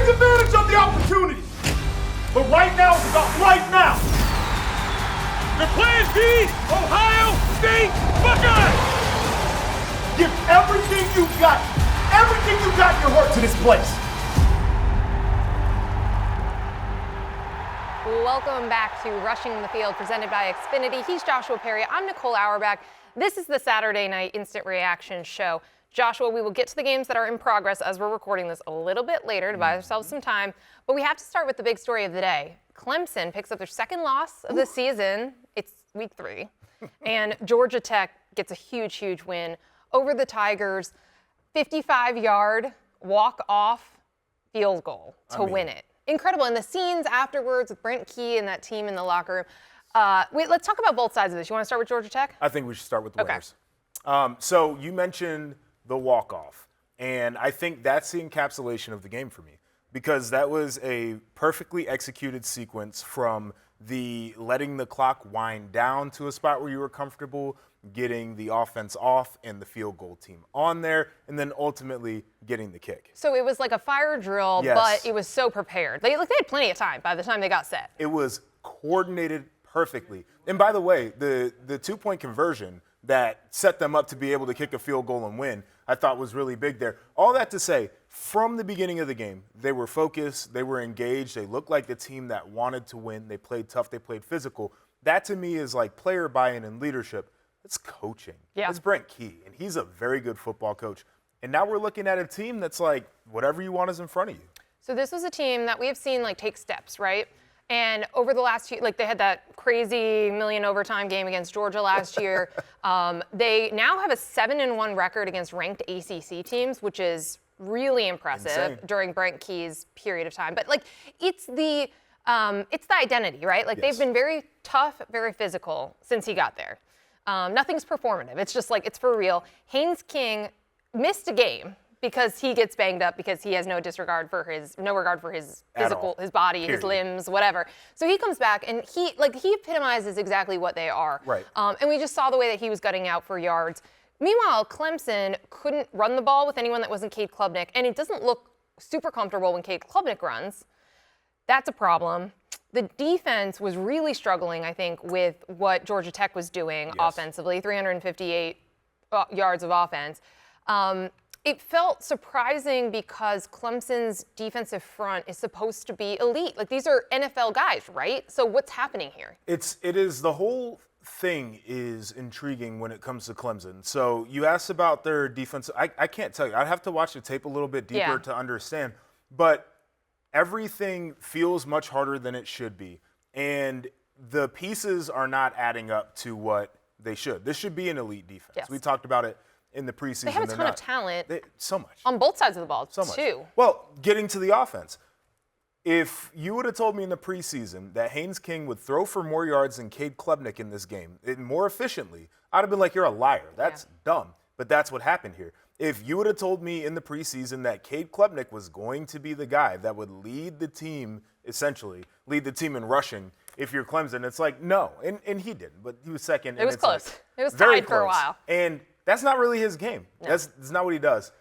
advantage of the opportunity. But right now is about right now. The Plan B, Ohio State Buckeyes! Give everything you got in your heart to this place. Welcome back to Rushing the Field, presented by Xfinity. He's Joshua Perry. I'm Nicole Auerbach. This is the Saturday Night Instant Reaction Show. Joshua, we will get to the games that are in progress as we're recording this a little bit later to buy ourselves some time. But we have to start with the big story of the day. Clemson picks up their second loss of the season. It's week 3. And Georgia Tech gets a huge, huge win over the Tigers. 55-yard walk-off field goal to win it. Incredible. And the scenes afterwards with Brent Key and that team in the locker room. Let's talk about both sides of this. You want to start with Georgia Tech? I think we should start with the winners. So you mentioned the walk-off, and I think that's the encapsulation of the game for me, because that was a perfectly executed sequence from the letting the clock wind down to a spot where you were comfortable, getting the offense off and the field goal team on there, and then ultimately getting the kick. So it was like a fire drill, Yes. but it was so prepared. They had plenty of time by the time they got set. It was coordinated perfectly. And by the way, the 2-point conversion that set them up to be able to kick a field goal and win, I thought was really big there. All that to say, from the beginning of the game, they were focused, they were engaged, they looked like the team that wanted to win, they played tough, they played physical. That to me is like player buy-in and leadership. It's coaching. Yeah. It's Brent Key, and he's a very good football coach. And now we're looking at a team that's like, whatever you want is in front of you. So this was a team that we have seen take steps, right? And over the last few, they had that crazy million overtime game against Georgia last year. They now have a 7-1 record against ranked ACC teams, which is really impressive. Insane. During Brent Key's period of time. But it's the identity, right? Yes. They've been very tough, very physical since he got there. Nothing's performative. It's just it's for real. Haynes King missed a game because he gets banged up because he has no regard for his physical, his body, his limbs, whatever. So he comes back and he epitomizes exactly what they are. Right. And we just saw the way that he was gutting out for yards. Meanwhile, Clemson couldn't run the ball with anyone that wasn't Cade Klubnik, and it doesn't look super comfortable when Cade Klubnik runs. That's a problem. The defense was really struggling, I think, with what Georgia Tech was doing offensively, 358 yards of offense. It felt surprising because Clemson's defensive front is supposed to be elite. These are NFL guys, right? So what's happening here? It is the whole thing is intriguing when it comes to Clemson. So you asked about their defense. I can't tell you. I'd have to watch the tape a little bit deeper to understand. But everything feels much harder than it should be. And the pieces are not adding up to what they should. This should be an elite defense. Yes. We talked about it in the preseason. They have a ton of talent. So much. On both sides of the ball, So much. too. Well, getting to the offense. If you would have told me in the preseason that Haynes King would throw for more yards than Cade Klubnik in this game, more efficiently, I'd have been like, you're a liar. That's dumb. But that's what happened here. If you would have told me in the preseason that Cade Klubnik was going to be the guy that would lead the team, essentially, lead the team in rushing, if you're Clemson, it's like, no. And he didn't, but he was second. It was close. It was very tied for a close. while. And that's not really his game. No. That's not what he does.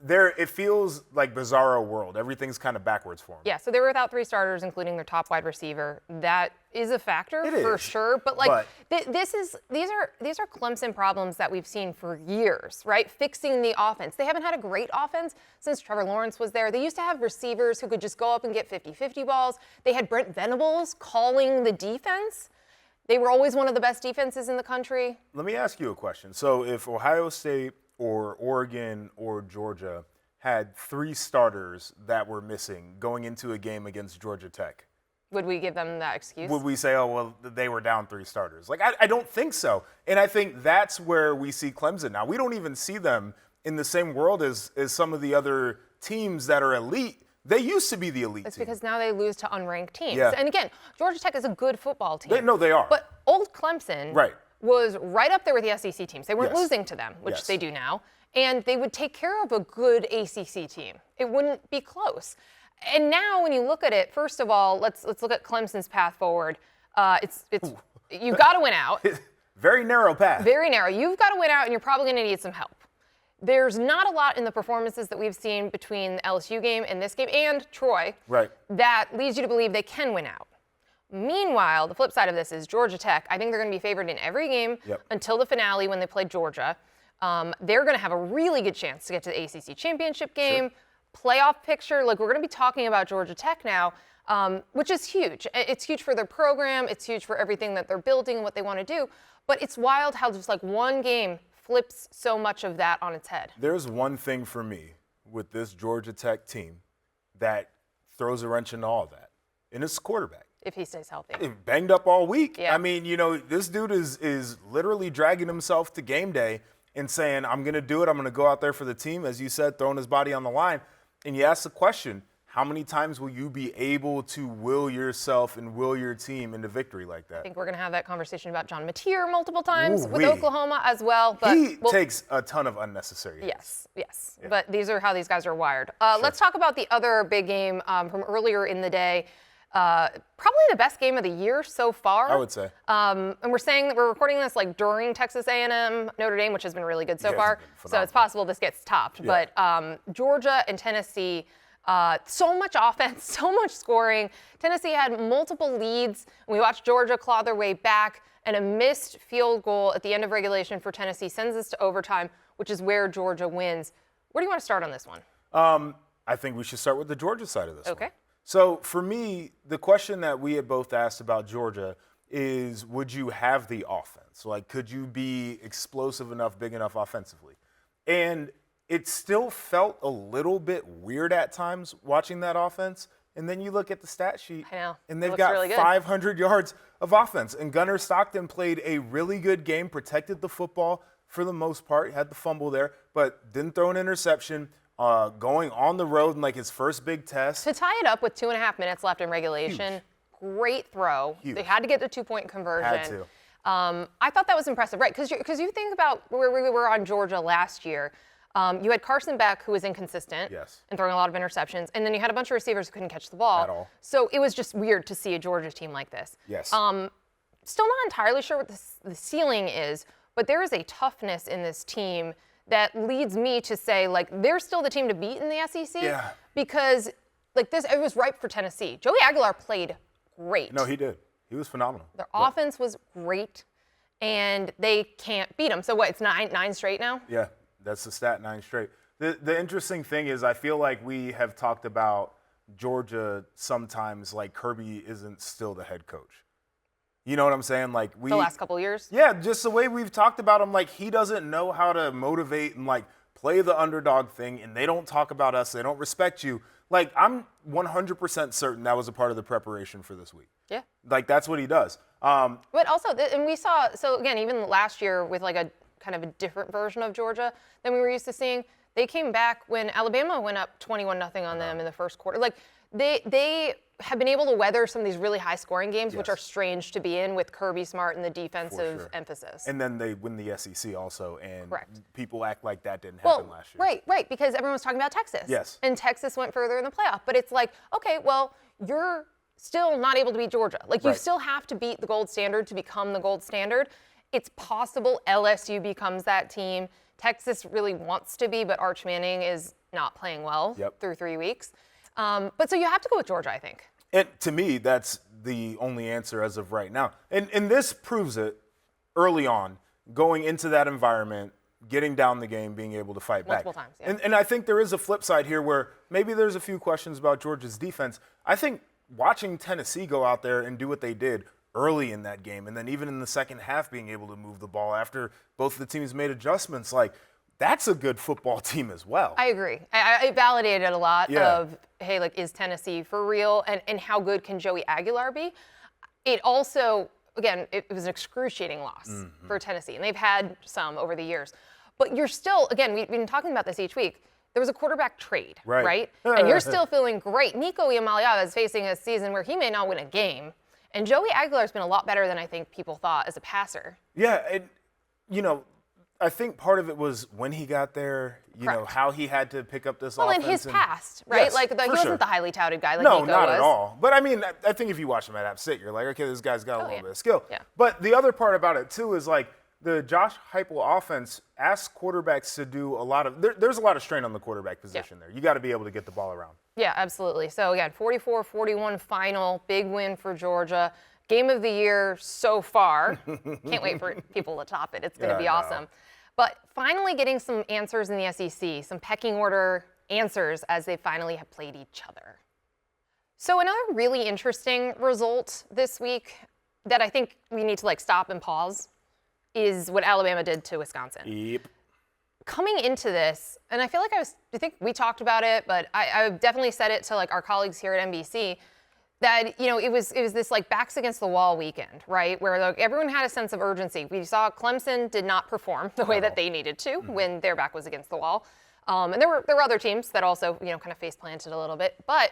It feels like bizarro world. Everything's kind of backwards for him. Yeah, so they were without 3 starters, including their top wide receiver. That is a factor for sure. But these are Clemson problems that we've seen for years, right? Fixing the offense. They haven't had a great offense since Trevor Lawrence was there. They used to have receivers who could just go up and get 50-50 balls. They had Brent Venables calling the defense. They were always one of the best defenses in the country. Let me ask you a question. So if Ohio State or Oregon or Georgia had 3 starters that were missing going into a game against Georgia Tech, would we give them that excuse? would we say, oh, well, they were down 3 starters? I don't think so. And I think that's where we see Clemson now. We don't even see them in the same world as some of the other teams that are elite. They used to be the elite It's team. because now they lose to unranked teams. Yeah. And again, Georgia Tech is a good football team. They are. But old Clemson was right up there with the SEC teams. They weren't losing to them, which they do now. And they would take care of a good ACC team. It wouldn't be close. And now when you look at it, first of all, let's look at Clemson's path forward. You've got to win out. Very narrow path. Very narrow. You've got to win out, and you're probably going to need some help. there's not a lot in the performances that we've seen between the LSU game and this game and Troy that leads you to believe they can win out. Meanwhile, the flip side of this is Georgia Tech. I think they're going to be favored in every game until the finale when they play Georgia. They're going to have a really good chance to get to the ACC championship game, playoff picture. Like, we're going to be talking about Georgia Tech now, which is huge. It's huge for their program. It's huge for everything that they're building and what they want to do. But it's wild how just like one game flips so much of that on its head. There's one thing for me with this Georgia Tech team that throws a wrench into all of that, and it's quarterback. If he stays healthy. Banged up all week. Yeah. I mean, you know, this dude is literally dragging himself to game day and saying, I'm going to do it. I'm going to go out there for the team, as you said, throwing his body on the line. And you ask the question, how many times will you be able to will yourself and will your team into victory like that? I think we're going to have that conversation about John Mateer multiple times with Oklahoma as well. But he takes a ton of unnecessary hits. Yes. Yeah. But these are how these guys are wired. Let's talk about the other big game from earlier in the day. Probably the best game of the year so far. I would say. And we're saying that we're recording this like during Texas A&M Notre Dame, which has been really good so far. So it's possible this gets topped. Yeah. But Georgia and Tennessee, so much offense, so much scoring. Tennessee had multiple leads. We watched Georgia claw their way back, and a missed field goal at the end of regulation for Tennessee sends us to overtime, which is where Georgia wins. Where do you want to start on this one? I think we should start with the Georgia side of this one. Okay. So for me, the question that we had both asked about Georgia is, would you have the offense? Like, could you be explosive enough, big enough offensively? And it still felt a little bit weird at times watching that offense. And then you look at the stat sheet, and they've got really 500 yards of offense. And Gunnar Stockton played a really good game, protected the football for the most part. He had the fumble there, but didn't throw an interception. Going on the road in like his first big test. To tie it up with 2.5 minutes left in regulation, great throw. Huge. They had to get the 2-point conversion. Had to. I thought that was impressive, right? Because you think about where we were on Georgia last year. You had Carson Beck, who was inconsistent and throwing a lot of interceptions, and then you had a bunch of receivers who couldn't catch the ball. At all. So it was just weird to see a Georgia team like this. Yes. Still not entirely sure what the ceiling is, but there is a toughness in this team that leads me to say, like, they're still the team to beat in the SEC. Yeah. Because, like, it was ripe for Tennessee. Joey Aguilar played great. No, he did. He was phenomenal. Their offense was great, and they can't beat them. So what, it's nine straight now? Yeah, that's the stat, 9 straight. The interesting thing is I feel like we have talked about Georgia sometimes like Kirby isn't still the head coach. You know what I'm saying? Like the last couple of years? Yeah, just the way we've talked about him, like he doesn't know how to motivate and like play the underdog thing, and they don't talk about us, they don't respect you. Like I'm 100% certain that was a part of the preparation for this week. Yeah. Like that's what he does. But also, and we saw, so again, even last year with like a kind of a different version of Georgia than we were used to seeing, they came back when Alabama went up 21-0 on them in the first quarter. Like they have been able to weather some of these really high-scoring games, which are strange to be in with Kirby Smart and the defensive emphasis. And then they win the SEC also, and people act like that didn't happen last year. Right, because everyone was talking about Texas. Yes. And Texas went further in the playoff. But it's like, okay, well, you're still not able to beat Georgia. Like, you still have to beat the gold standard to become the gold standard. It's possible LSU becomes that team. Texas really wants to be, but Arch Manning is not playing well through 3 weeks. But so you have to go with Georgia, I think. And to me, that's the only answer as of right now. And this proves it early on, going into that environment, getting down the game, being able to fight Multiple back. times, yeah. And I think there is a flip side here where maybe there's a few questions about Georgia's defense. I think watching Tennessee go out there and do what they did early in that game, and then even in the second half being able to move the ball after both the teams made adjustments, like that's a good football team as well. I agree. I validated a lot of, hey, like, is Tennessee for real? And how good can Joey Aguilar be? It also, again, it was an excruciating loss for Tennessee. And they've had some over the years. But you're still, again, we've been talking about this each week. There was a quarterback trade, right? And you're still feeling great. Nico Iamaleava is facing a season where he may not win a game. And Joey Aguilar's been a lot better than I think people thought as a passer. Yeah, I think part of it was when he got there, you know, how he had to pick up this offense. Well, in his past, right? Yes, like he wasn't the highly touted guy like Nico was. No, not at all. But I mean, I think if you watch him at App State, you're like, okay, this guy's got a little bit of skill. Yeah. But the other part about it too is like, the Josh Heupel offense asks quarterbacks to do a lot of there's a lot of strain on the quarterback position there. You got to be able to get the ball around. Yeah, absolutely. So again, 44-41 final, big win for Georgia. Game of the year so far. Can't wait for people to top it. It's going to be awesome. But finally getting some answers in the SEC, some pecking order answers as they finally have played each other. So another really interesting result this week that I think we need to stop and pause is what Alabama did to Wisconsin. Yep. Coming into this, and I feel like I think we talked about it, but I definitely said it to our colleagues here at NBC that, it was this backs against the wall weekend, right? Where everyone had a sense of urgency. We saw Clemson did not perform the way that they needed to when their back was against the wall. And there were other teams that also, kind of face planted a little bit. But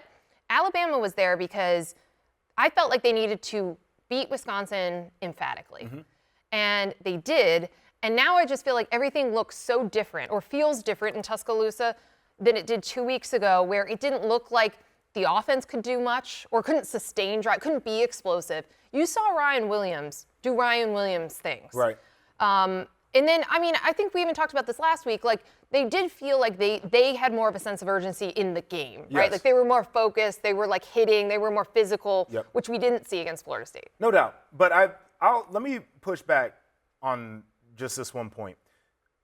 Alabama was there because I felt like they needed to beat Wisconsin emphatically. And they did. And now I just feel like everything looks so different or feels different in Tuscaloosa than it did 2 weeks ago, where it didn't look like the offense could do much or couldn't sustain drive, couldn't be explosive. You saw Ryan Williams do Ryan Williams things. Right. And then, I think we even talked about this last week. They did feel like they had more of a sense of urgency in the game, right? Yes. They were more focused. They were hitting. They were more physical, which we didn't see against Florida State. No doubt. But let me push back on just this one point.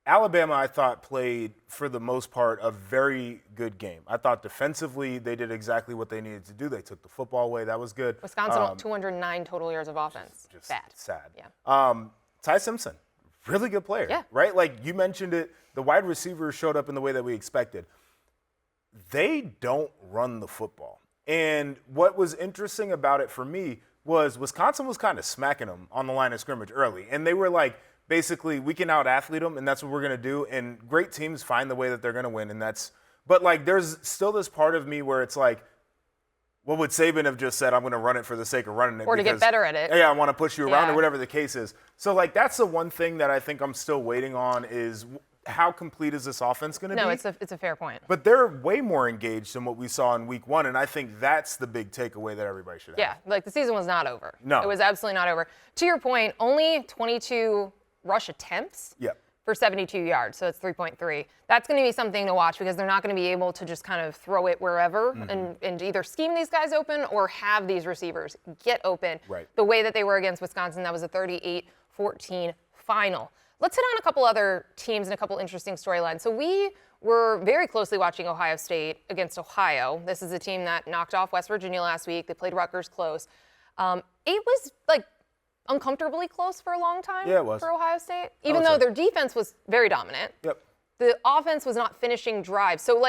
Alabama, I thought, played, for the most part, a very good game. I thought defensively they did exactly what they needed to do. They took the football away. That was good. Wisconsin, 209 total yards of offense. Just Bad. Sad. Yeah. Ty Simpson, really good player. Yeah. Right? You mentioned it. The wide receivers showed up in the way that we expected. They don't run the football. And what was interesting about it for me was Wisconsin was kind of smacking them on the line of scrimmage early. And they were basically, we can out-athlete them, and that's what we're going to do. And great teams find the way that they're going to win, and that's – but, there's still this part of me where it's what would Saban have just said? I'm going to run it for the sake of running it. Or to get better at it. Yeah, I want to push you around or whatever the case is. So, that's the one thing that I think I'm still waiting on is how complete is this offense going to be? No, it's a fair point. But they're way more engaged than what we saw in week one, and I think that's the big takeaway that everybody should have. Yeah, the season was not over. No. It was absolutely not over. To your point, only 22 rush attempts for 72 yards, so it's 3.3. That's going to be something to watch because they're not going to be able to just kind of throw it wherever and either scheme these guys open or have these receivers get open the way that they were against Wisconsin. That was a 38-14 final. Let's hit on a couple other teams and a couple interesting storylines. So we were very closely watching Ohio State against Ohio. This is a team that knocked off West Virginia last week. They played Rutgers close. It was uncomfortably close for a long time for Ohio State, even though their defense was very dominant. The offense was not finishing drives. So,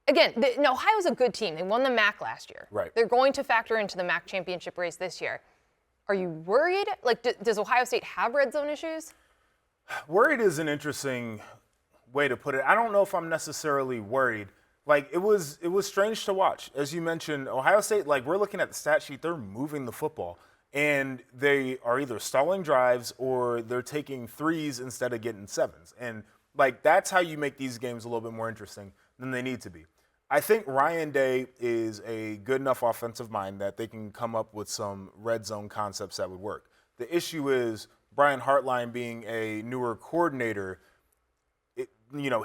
again, Ohio's a good team. They won the MAC last year. Right. They're going to factor into the MAC championship race this year. Are you worried? Does Ohio State have red zone issues? Worried is an interesting way to put it. I don't know if I'm necessarily worried. It was strange to watch. As you mentioned, Ohio State, we're looking at the stat sheet, they're moving the football. And they are either stalling drives or they're taking threes instead of getting sevens. And, that's how you make these games a little bit more interesting than they need to be. I think Ryan Day is a good enough offensive mind that they can come up with some red zone concepts that would work. The issue is Brian Hartline being a newer coordinator,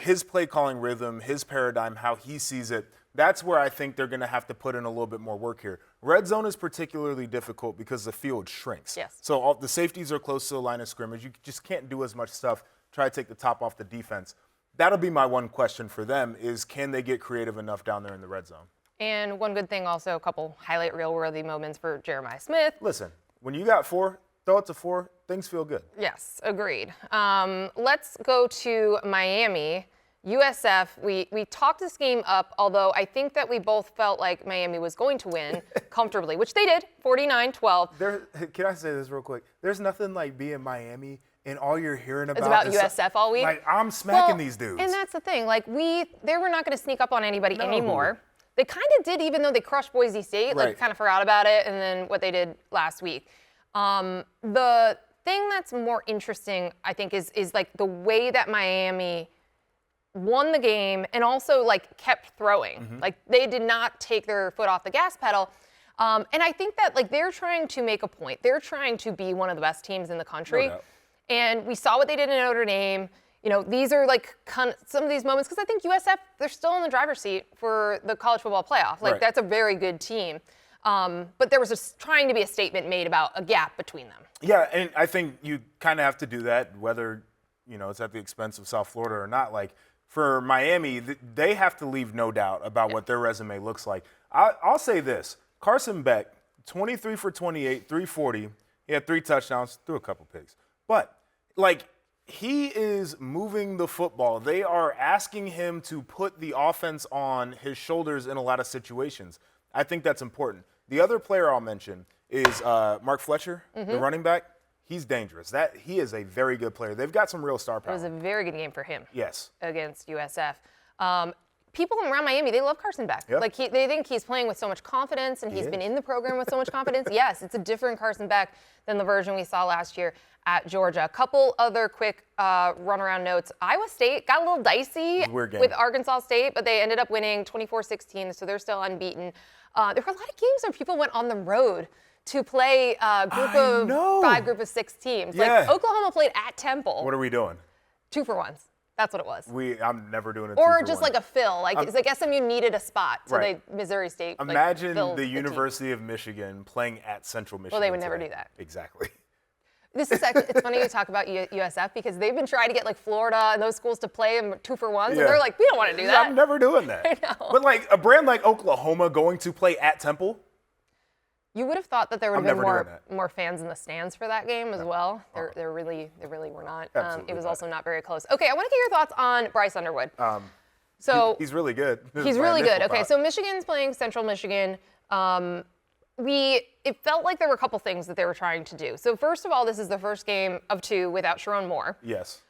his play calling rhythm, his paradigm, how he sees it, that's where I think they're going to have to put in a little bit more work here. Red zone is particularly difficult because the field shrinks. Yes. So all the safeties are close to the line of scrimmage. You just can't do as much stuff, try to take the top off the defense. That'll be my one question for them is can they get creative enough down there in the red zone? And one good thing also, a couple highlight reel-worthy moments for Jeremiah Smith. Listen, when you got 4, throw it to 4, things feel good. Yes, agreed. Let's go to Miami. USF, we talked this game up, although I think that we both felt like Miami was going to win comfortably, which they did, 49-12. Can I say this real quick? There's nothing like being Miami and all you're hearing about is about USF all week. I'm smacking these dudes. And that's the thing. They were not going to sneak up on anybody anymore. They kind of did, even though they crushed Boise State. Kind of forgot about it, and then what they did last week. The thing that's more interesting, I think, is the way that Miami won the game and also kept throwing. They did not take their foot off the gas pedal. And I think that they're trying to make a point. They're trying to be one of the best teams in the country. No doubt. And we saw what they did in Notre Dame. You know, these are like some of these moments, because I think USF, they're still in the driver's seat for the college football playoff. Like, that's a very good team. But there was just trying to be a statement made about a gap between them. Yeah, and I think you kind of have to do that, whether, you know, it's at the expense of South Florida or not. Like, for Miami, they have to leave no doubt about what their resume looks like. I'll say this. Carson Beck, 23 for 28, 340. He had 3 touchdowns, threw a couple picks. But, like, he is moving the football. They are asking him to put the offense on his shoulders in a lot of situations. I think that's important. The other player I'll mention is Mark Fletcher, the running back. He's dangerous. He is a very good player. They've got some real star power. It was a very good game for him. Yes. Against USF. People around Miami, they love Carson Beck. Yep. Like, they think he's playing with so much confidence, and he's been in the program with so much confidence. Yes, it's a different Carson Beck than the version we saw last year at Georgia. A couple other quick runaround notes. Iowa State got a little dicey with Arkansas State, but they ended up winning 24-16, so they're still unbeaten. There were a lot of games where people went on the road to play a group of 5, group of 6 teams. Yeah. Like, Oklahoma played at Temple. What are we doing? 2-for-1s. That's what it was. I'm never doing it. Or just like a fill. Like, it's like SMU needed a spot, so Missouri State. Imagine the University of Michigan playing at Central Michigan. Well, they would never do that. Exactly. This is actually, it's funny you talk about USF, because they've been trying to get like Florida and those schools to play them 2-for-1s, and they're like, we don't want to do that. I'm never doing that. I know. But like a brand like Oklahoma going to play at Temple. You would have thought that there would have been more fans in the stands for that game as well. There really were not. It was also not very close. Okay, I want to get your thoughts on Bryce Underwood. So he's really good. He's really good. Okay, so Michigan's playing Central Michigan. It felt like there were a couple things that they were trying to do. So first of all, this is the first game of 2 without Sharon Moore. Yes.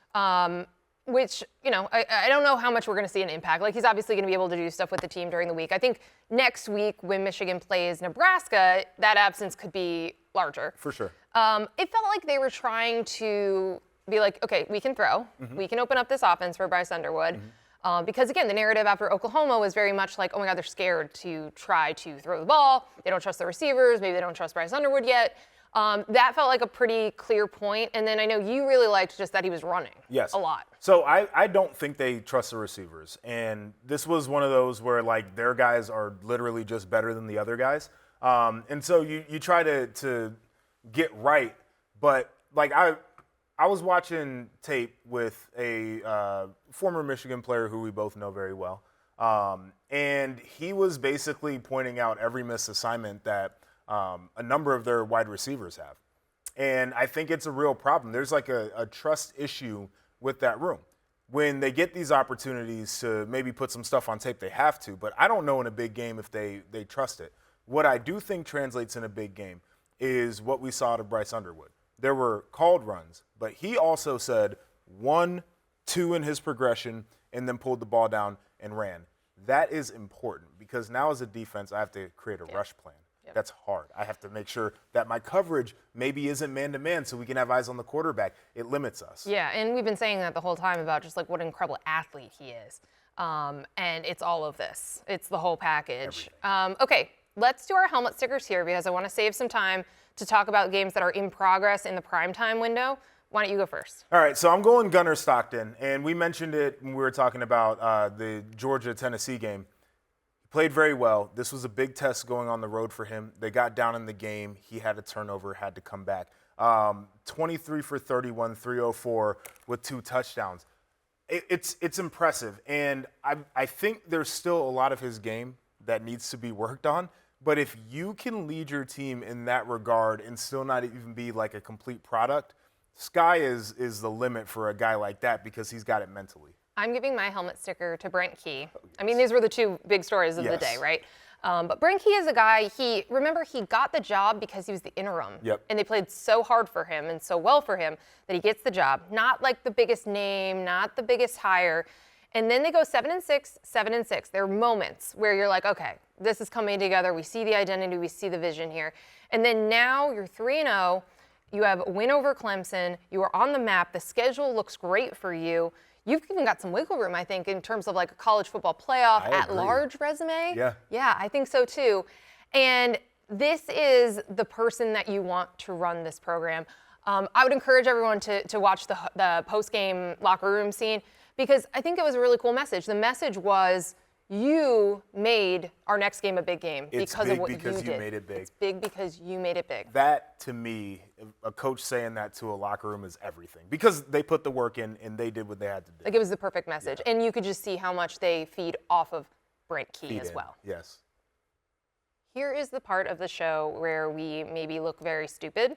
Which, you know, I don't know how much we're going to see an impact. Like, he's obviously going to be able to do stuff with the team during the week. I think next week when Michigan plays Nebraska, that absence could be larger. For sure. It felt like they were trying to be like, okay, we can throw. We can open up this offense for Bryce Underwood. Because, again, the narrative after Oklahoma was very much like, oh, my God, they're scared to try to throw the ball. They don't trust the receivers. Maybe they don't trust Bryce Underwood yet. That felt like a pretty clear point. And then I know you really liked just that he was running a lot. So I don't think they trust the receivers. And this was one of those where, like, their guys are literally just better than the other guys. And so you try to get right. But, like, I was watching tape with a former Michigan player who we both know very well. And he was basically pointing out every missed assignment that a number of their wide receivers have. And I think it's a real problem. There's like a trust issue with that room. When they get these opportunities to maybe put some stuff on tape, they have to. But I don't know in a big game if they trust it. What I do think translates in a big game is what we saw out of Bryce Underwood. There were called runs, but he also said 1, 2 in his progression and then pulled the ball down and ran. That is important because now as a defense, I have to create a rush plan. That's hard. I have to make sure that my coverage maybe isn't man-to-man so we can have eyes on the quarterback. It limits us. Yeah, and we've been saying that the whole time about just like what an incredible athlete he is. And it's all of this. It's the whole package. Okay, let's do our helmet stickers here because I want to save some time to talk about games that are in progress in the primetime window. Why don't you go first? All right, so I'm going Gunnar Stockton, and we mentioned it when we were talking about the Georgia-Tennessee game. He played very well. This was a big test going on the road for him. They got down in the game. He had a turnover, had to come back. 23 for 31, 304 with 2 touchdowns. It's impressive, and I think there's still a lot of his game that needs to be worked on. But if you can lead your team in that regard and still not even be like a complete product, sky is the limit for a guy like that because he's got it mentally. I'm giving my helmet sticker to Brent Key. I mean, these were the 2 big stories of the day, right? But Brent Key is a guy, he got the job because he was the interim. Yep. And they played so hard for him and so well for him that he gets the job. Not like the biggest name, not the biggest hire. And then they go 7-6, 7-6. There are moments where you're like, okay, this is coming together. We see the identity. We see the vision here. And then now you're 3-0. You have a win over Clemson. You are on the map. The schedule looks great for you. You've even got some wiggle room, I think, in terms of like a college football playoff at-large resume. Yeah, I think so too. And this is the person that you want to run this program. I would encourage everyone to watch the post-game locker room scene because I think it was a really cool message. The message was, you made our next game a big game because of what you did. It's big because you made it big. It's big because you made it big. That, to me, a coach saying that to a locker room is everything because they put the work in and they did what they had to do. Like, it was the perfect message. Yeah. And you could just see how much they feed off of Brent Key as well. Yes. Here is the part of the show where we maybe look very stupid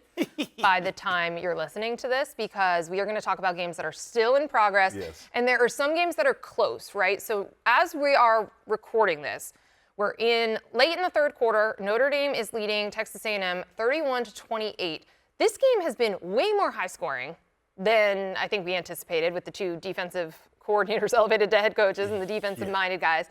by the time you're listening to this, because we are going to talk about games that are still in progress. Yes. And there are some games that are close, right? So as we are recording this, we're late in the third quarter. Notre Dame is leading Texas A&M 31-28. This game has been way more high scoring than I think we anticipated, with the two defensive coordinators elevated to head coaches and the defensive-minded guys.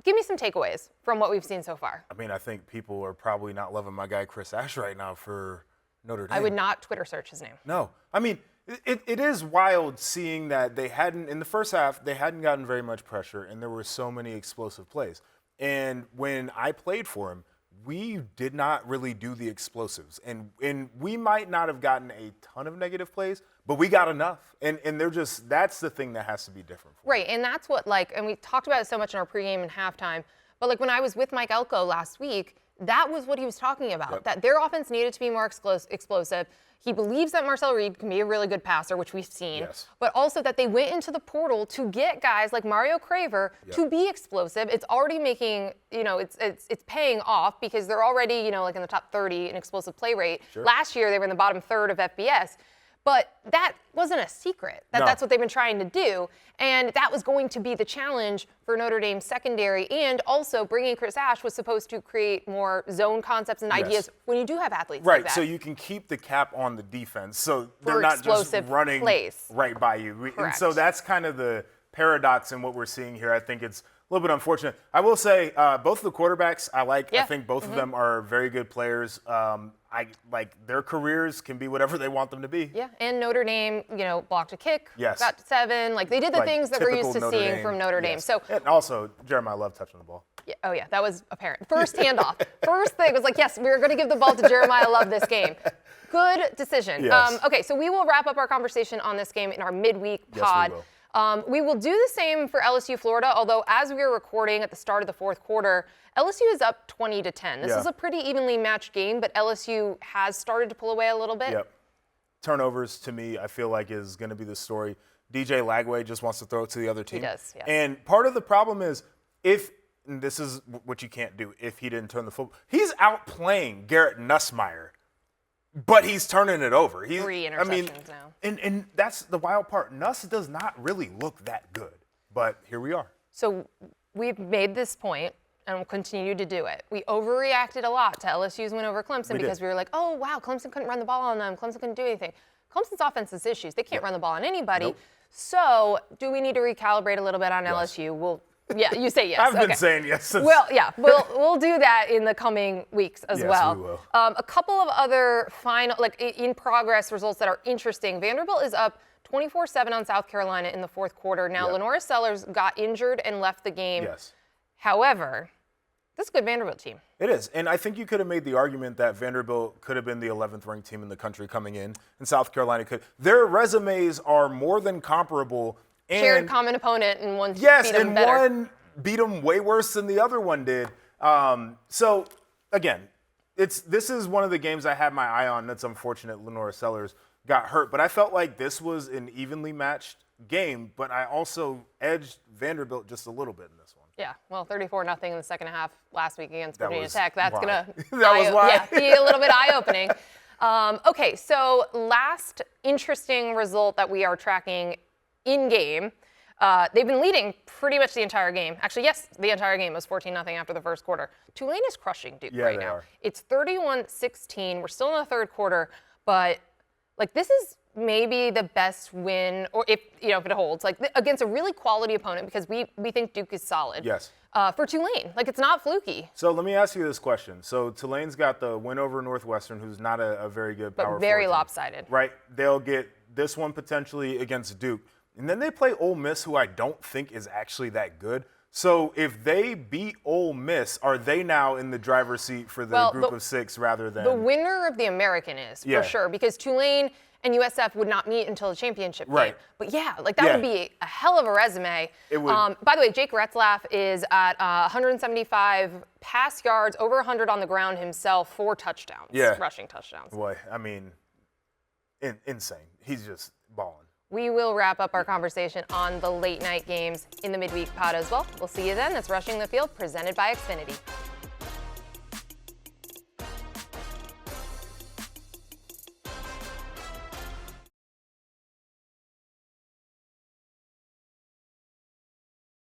Give me some takeaways from what we've seen so far. I mean, I think people are probably not loving my guy Chris Ash right now for Notre Dame. I would not Twitter search his name. No. I mean, it is wild seeing that they hadn't, in the first half, they hadn't gotten very much pressure, and there were so many explosive plays. And when I played for him, we did not really do the explosives. And we might not have gotten a ton of negative plays, but we got enough. And they're just, that's the thing that has to be different for Right, and that's what, and we talked about it so much in our pregame and halftime, but when I was with Mike Elko last week, that was what he was talking about, that their offense needed to be more explosive. He believes that Marcel Reed can be a really good passer, which we've seen, but also that they went into the portal to get guys like Mario Craver to be explosive. It's already making, it's paying off because they're already, in the top 30 in explosive play rate. Sure. Last year, they were in the bottom third of FBS. But that wasn't a secret, that's what they've been trying to do. And that was going to be the challenge for Notre Dame's secondary. And also bringing Chris Ash was supposed to create more zone concepts and ideas when you do have athletes like that. Right, so you can keep the cap on the defense. So they're not just running right by you. Correct. And so that's kind of the paradox in what we're seeing here. I think it's a little bit unfortunate. I will say both of the quarterbacks I like. I think both of them are very good players. I like their careers can be whatever they want them to be. Yeah, and Notre Dame, blocked a kick, Yes. got to 7. They did the things that we're used to Notre seeing Dame. from Notre Dame. Yes. So, and also Jeremiah Love touching the ball. yeah, that was apparent. First handoff. First thing was yes, we're going to give the ball to Jeremiah Love this game. Good decision. Yes. Okay, so we will wrap up our conversation on this game in our midweek pod. Yes, we will do the same for LSU Florida, although as we are recording at the start of the fourth quarter, LSU is up 20-10. This is a pretty evenly matched game, but LSU has started to pull away a little bit. Yep. Turnovers, to me, I feel like is going to be the story. DJ Lagway just wants to throw it to the other team. He does, yes. And part of the problem is and this is what you can't do if he didn't turn the football. He's outplaying Garrett Nussmeier, but he's turning it over. 3 interceptions now. And that's the wild part. Nuss does not really look that good, but here we are. So we've made this point, and we'll continue to do it. We overreacted a lot to LSU's win over Clemson because we were like, oh, wow, Clemson couldn't run the ball on them. Clemson couldn't do anything. Clemson's offense has issues. They can't run the ball on anybody. Nope. So do we need to recalibrate a little bit on LSU? Yeah, you say yes. I've been saying yes since. Well, yeah, we'll do that in the coming weeks as well. Yes, we will. A couple of other final, in progress results that are interesting. Vanderbilt is up 24-7 on South Carolina in the fourth quarter. Now, Lenora Sellers got injured and left the game. Yes. However, this is a good Vanderbilt team. It is. And I think you could have made the argument that Vanderbilt could have been the 11th ranked team in the country coming in, and South Carolina could. Their resumes are more than comparable. And shared common opponent and one yes, beat them and better. one beat them way worse than the other one did. So, again, this is one of the games I had my eye on. That's unfortunate Lenora Sellers got hurt. But I felt like this was an evenly matched game, but I also edged Vanderbilt just a little bit in this one. Yeah, well, 34-0 in the second half last week against Virginia Tech. That's going to be a little bit eye-opening. Okay, so last interesting result that we are tracking in-game. They've been leading pretty much the entire game. Actually, yes, the entire game was 14-0 after the first quarter. Tulane is crushing Duke right now. Are. It's 31-16. We're still in the third quarter, but this is maybe the best win, or if it holds, against a really quality opponent, because we think Duke is solid. Yes. For Tulane, it's not fluky. So let me ask you this question. So Tulane's got the win over Northwestern, who's not a very good power but very forward team, lopsided. right? They'll get this one potentially against Duke. And then they play Ole Miss, who I don't think is actually that good. So if they beat Ole Miss, are they now in the driver's seat for the group of 6 rather than? The winner of the American is, for sure, because Tulane and USF would not meet until the championship game. But yeah, like that would be a hell of a resume. It would. By the way, Jake Retzlaff is at 175 pass yards, over 100 on the ground himself, 4 touchdowns, rushing touchdowns. Boy, I mean, insane. He's just balling. We will wrap up our conversation on the late night games in the midweek pod as well. We'll see you then. That's Rushing the Field, presented by Xfinity.